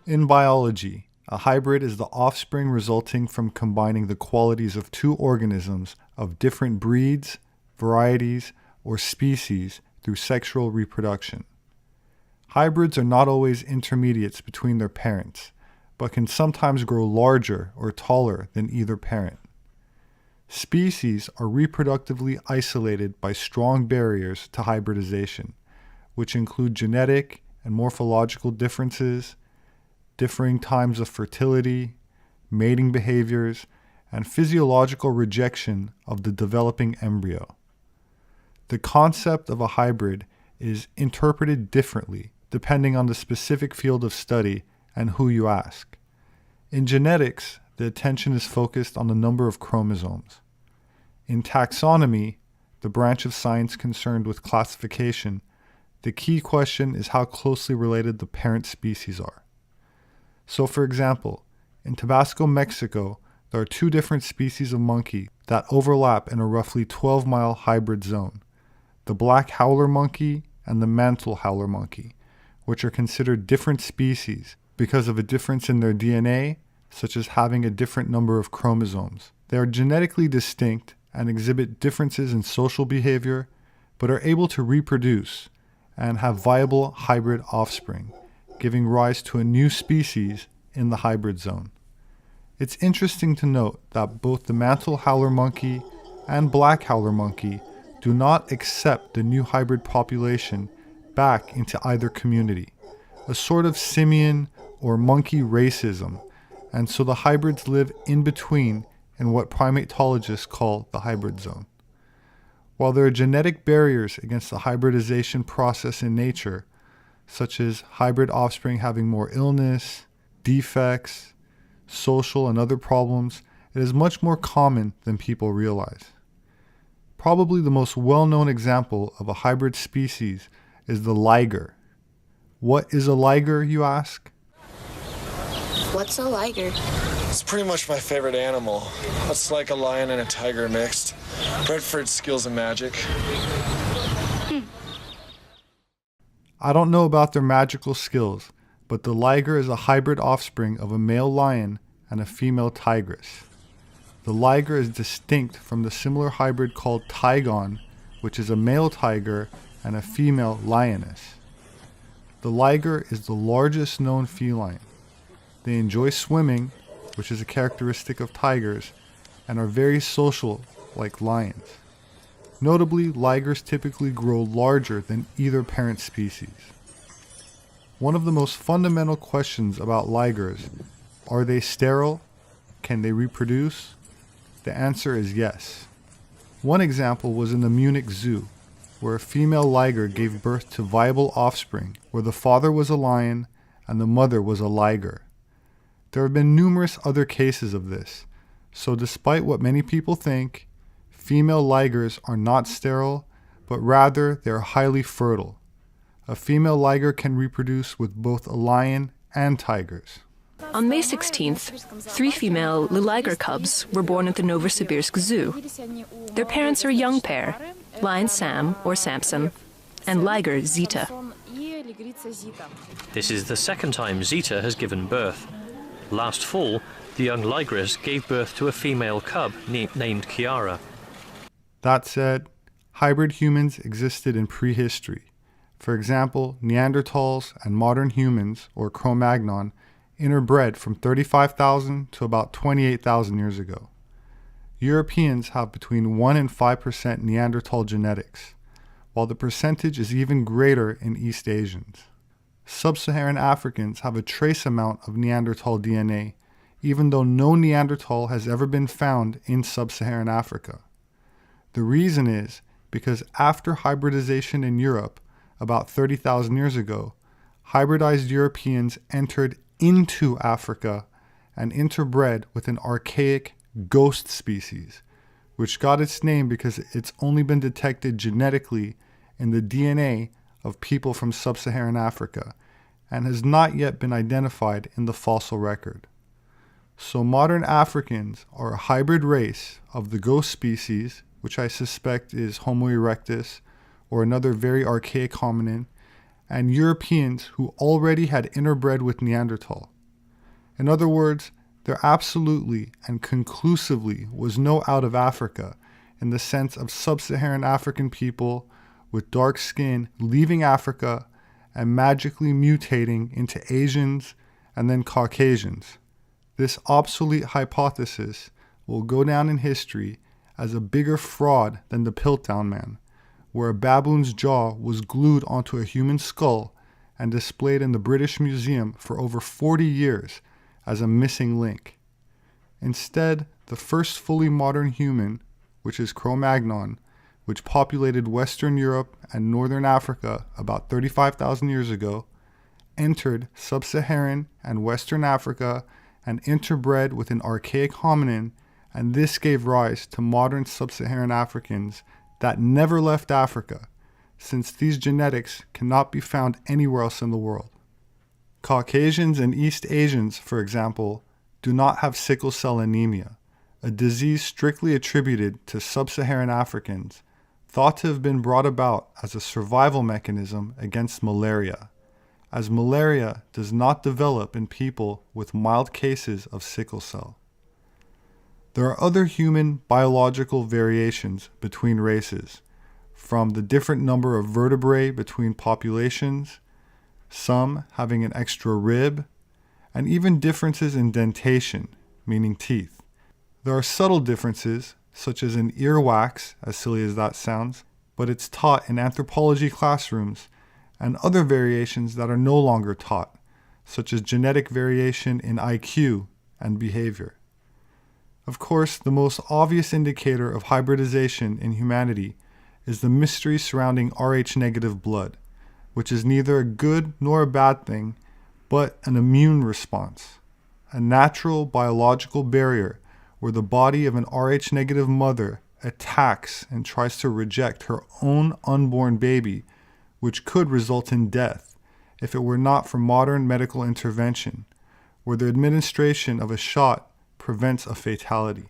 In biology, a hybrid is the offspring resulting from combining the qualities of two organisms of different breeds, varieties, or species through sexual reproduction. Hybrids are not always intermediates between their parents, but can sometimes grow larger or taller than either parent. Species are reproductively isolated by strong barriers to hybridization, which include genetic and morphological differences, differing times of fertility, mating behaviors, and physiological rejection of the developing embryo. The concept of a hybrid is interpreted differently depending on the specific field of study and who you ask. In genetics, the attention is focused on the number of chromosomes. In taxonomy, the branch of science concerned with classification, the key question is how closely related the parent species are. So for example, in Tabasco, Mexico, there are two different species of monkey that overlap in a roughly 12-mile hybrid zone, the black howler monkey and the mantle howler monkey, which are considered different species because of a difference in their DNA, such as having a different number of chromosomes. They are genetically distinct and exhibit differences in social behavior, but are able to reproduce and have viable hybrid offspring, giving rise to a new species in the hybrid zone. It's interesting to note that both the mantle howler monkey and black howler monkey do not accept the new hybrid population back into either community, a sort of simian or monkey racism, and so the hybrids live in between in what primatologists call the hybrid zone. While there are genetic barriers against the hybridization process in nature, such as hybrid offspring having more illness, defects, social and other problems, it is much more common than people realize. Probably the most well-known example of a hybrid species is the liger. What is a liger, you ask? What's a liger? It's pretty much my favorite animal. It's like a lion and a tiger mixed. Bred for its skills and magic. I don't know about their magical skills, but the liger is a hybrid offspring of a male lion and a female tigress. The liger is distinct from the similar hybrid called tigon, which is a male tiger and a female lioness. The liger is the largest known feline. They enjoy swimming, which is a characteristic of tigers, and are very social like lions. Notably, ligers typically grow larger than either parent species. One of the most fundamental questions about ligers, are they sterile? Can they reproduce? The answer is yes. One example was in the Munich Zoo, where a female liger gave birth to viable offspring, where the father was a lion and the mother was a liger. There have been numerous other cases of this, so despite what many people think, female ligers are not sterile, but rather they are highly fertile. A female liger can reproduce with both a lion and tigers. On May 16th, 3 female liger cubs were born at the Novosibirsk Zoo. Their parents are a young pair, Lion Sam or Samson, and liger Zita. This is the second time Zita has given birth. Last fall, the young ligress gave birth to a female cub named Kiara. That said, hybrid humans existed in prehistory. For example, Neanderthals and modern humans, or Cro-Magnon, interbred from 35,000 to about 28,000 years ago. Europeans have between 1 and 5% Neanderthal genetics, while the percentage is even greater in East Asians. Sub-Saharan Africans have a trace amount of Neanderthal DNA, even though no Neanderthal has ever been found in Sub-Saharan Africa. The reason is because after hybridization in Europe, about 30,000 years ago, hybridized Europeans entered into Africa and interbred with an archaic ghost species, which got its name because it's only been detected genetically in the DNA of people from Sub-Saharan Africa and has not yet been identified in the fossil record. So modern Africans are a hybrid race of the ghost species, which I suspect is Homo erectus or another very archaic hominin, and Europeans who already had interbred with Neanderthal. In other words, there absolutely and conclusively was no out of Africa in the sense of sub-Saharan African people with dark skin leaving Africa and magically mutating into Asians and then Caucasians. This obsolete hypothesis will go down in history as a bigger fraud than the Piltdown Man, where a baboon's jaw was glued onto a human skull and displayed in the British Museum for over 40 years as a missing link. Instead, the first fully modern human, which is Cro-Magnon, which populated Western Europe and Northern Africa about 35,000 years ago, entered Sub-Saharan and Western Africa and interbred with an archaic hominin, and this gave rise to modern Sub-Saharan Africans that never left Africa, since these genetics cannot be found anywhere else in the world. Caucasians and East Asians, for example, do not have sickle cell anemia, a disease strictly attributed to Sub-Saharan Africans, thought to have been brought about as a survival mechanism against malaria, as malaria does not develop in people with mild cases of sickle cell. There are other human biological variations between races, from the different number of vertebrae between populations, some having an extra rib, and even differences in dentation, meaning teeth. There are subtle differences, such as in earwax, as silly as that sounds, but it's taught in anthropology classrooms, and other variations that are no longer taught, such as genetic variation in IQ and behavior. Of course, the most obvious indicator of hybridization in humanity is the mystery surrounding Rh-negative blood, which is neither a good nor a bad thing, but an immune response, a natural biological barrier where the body of an Rh-negative mother attacks and tries to reject her own unborn baby, which could result in death if it were not for modern medical intervention, where the administration of a shot prevents a fatality.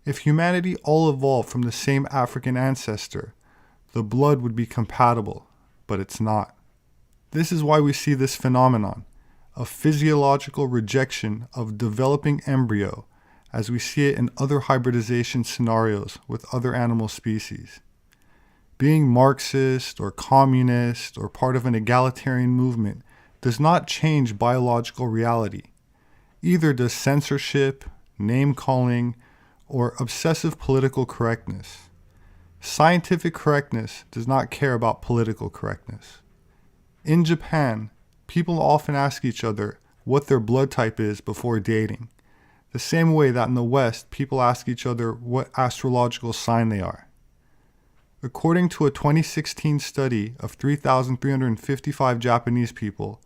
If humanity all evolved from the same African ancestor, the blood would be compatible, but it's not. This is why we see this phenomenon, a physiological rejection of developing embryo, as we see it in other hybridization scenarios with other animal species. Being Marxist or communist or part of an egalitarian movement does not change biological reality. Either does censorship, name-calling, or obsessive political correctness. Scientific correctness does not care about political correctness. In Japan, people often ask each other what their blood type is before dating, the same way that in the West, people ask each other what astrological sign they are. According to a 2016 study of 3,355 Japanese people,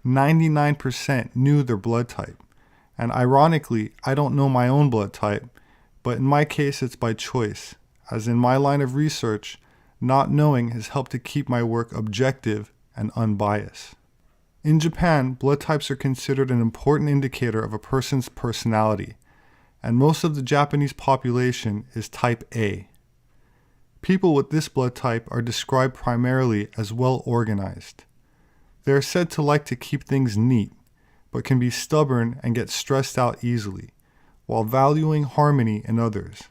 99% knew their blood type. And ironically, I don't know my own blood type, but in my case it's by choice, as in my line of research, not knowing has helped to keep my work objective and unbiased. In Japan, blood types are considered an important indicator of a person's personality, and most of the Japanese population is type A. People with this blood type are described primarily as well organized. They are said to like to keep things neat, but can be stubborn and get stressed out easily, while valuing harmony in others.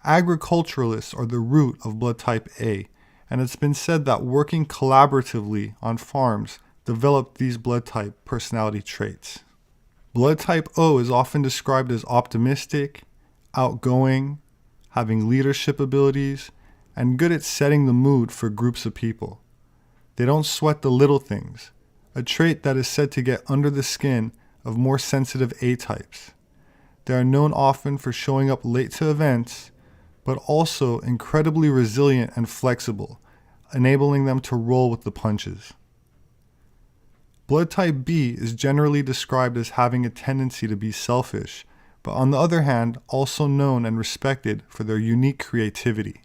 Agriculturalists are the root of blood type A, and it's been said that working collaboratively on farms developed these blood type personality traits. Blood type O is often described as optimistic, outgoing, having leadership abilities, and good at setting the mood for groups of people. They don't sweat the little things, a trait that is said to get under the skin of more sensitive A-types. They are known often for showing up late to events, but also incredibly resilient and flexible, enabling them to roll with the punches. Blood type B is generally described as having a tendency to be selfish, but on the other hand, also known and respected for their unique creativity.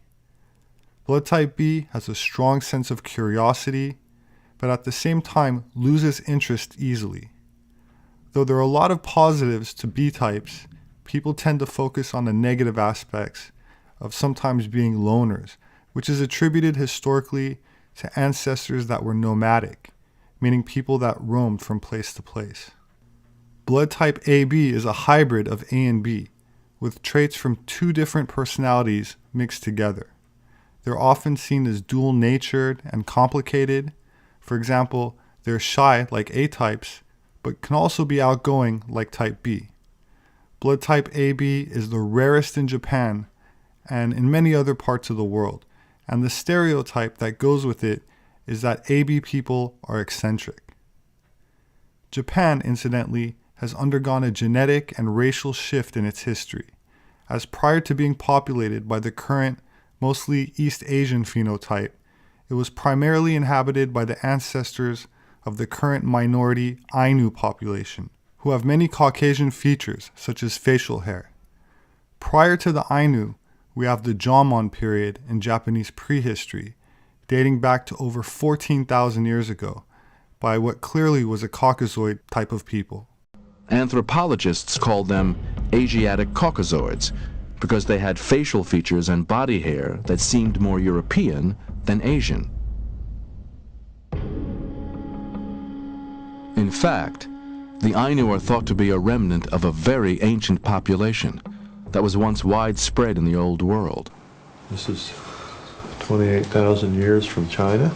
Blood type B has a strong sense of curiosity, but at the same time loses interest easily. Though there are a lot of positives to B types, people tend to focus on the negative aspects of sometimes being loners, which is attributed historically to ancestors that were nomadic, meaning people that roamed from place to place. Blood type AB is a hybrid of A and B, with traits from two different personalities mixed together. They're often seen as dual-natured and complicated. For example, they're shy like A types, but can also be outgoing like type B. Blood type AB is the rarest in Japan and in many other parts of the world, and the stereotype that goes with it is that AB people are eccentric. Japan, incidentally, has undergone a genetic and racial shift in its history, as prior to being populated by the current, mostly East Asian phenotype, it was primarily inhabited by the ancestors of the current minority Ainu population, who have many Caucasian features, such as facial hair. Prior to the Ainu, we have the Jomon period in Japanese prehistory, dating back to over 14,000 years ago, by what clearly was a Caucasoid type of people. Anthropologists called them Asiatic Caucasoids because they had facial features and body hair that seemed more European than Asian. In fact, the Ainu are thought to be a remnant of a very ancient population that was once widespread in the Old World. This is 28,000 years from China.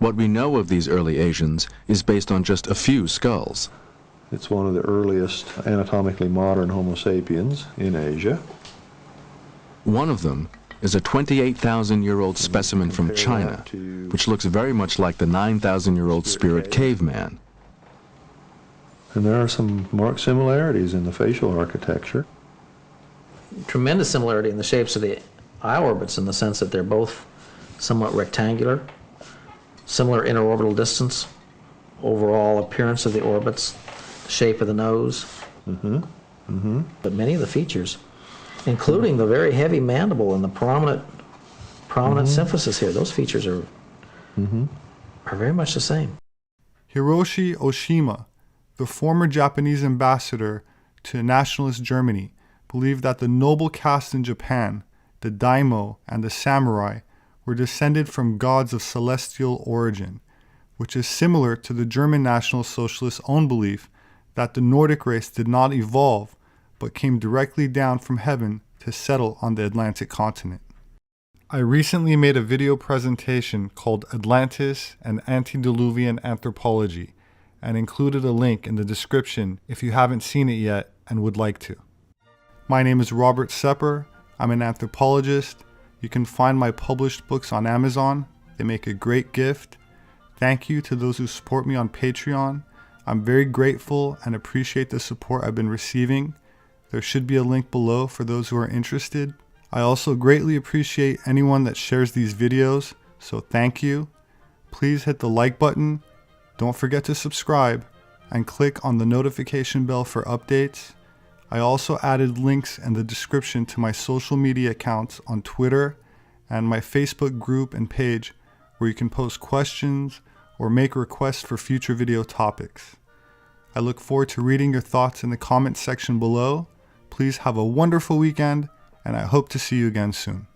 What we know of these early Asians is based on just a few skulls. It's one of the earliest anatomically modern Homo sapiens in Asia. One of them is a 28,000-year-old specimen from China, which looks very much like the 9,000-year-old Spirit caveman. And there are some marked similarities in the facial architecture. Tremendous similarity in the shapes of the eye orbits in the sense that they're both somewhat rectangular, similar interorbital distance, overall appearance of the orbits, the shape of the nose. But many of the features, including the very heavy mandible and the prominent symphysis here, those features are very much the same. Hiroshi Oshima, the former Japanese ambassador to nationalist Germany, believed that the noble caste in Japan, the daimyo and the samurai, were descended from gods of celestial origin, which is similar to the German National Socialists' own belief that the Nordic race did not evolve, but came directly down from heaven to settle on the Atlantic continent. I recently made a video presentation called Atlantis and Antediluvian Anthropology, and included a link in the description if you haven't seen it yet and would like to. My name is Robert SEPEHR. I'm an anthropologist. You can find my published books on Amazon. They make a great gift. Thank you to those who support me on Patreon. I'm very grateful and appreciate the support I've been receiving. There should be a link below for those who are interested. I also greatly appreciate anyone that shares these videos, so thank you. Please hit the like button. Don't forget to subscribe and click on the notification bell for updates. I also added links in the description to my social media accounts on Twitter and my Facebook group and page where you can post questions or make requests for future video topics. I look forward to reading your thoughts in the comments section below. Please have a wonderful weekend, and I hope to see you again soon.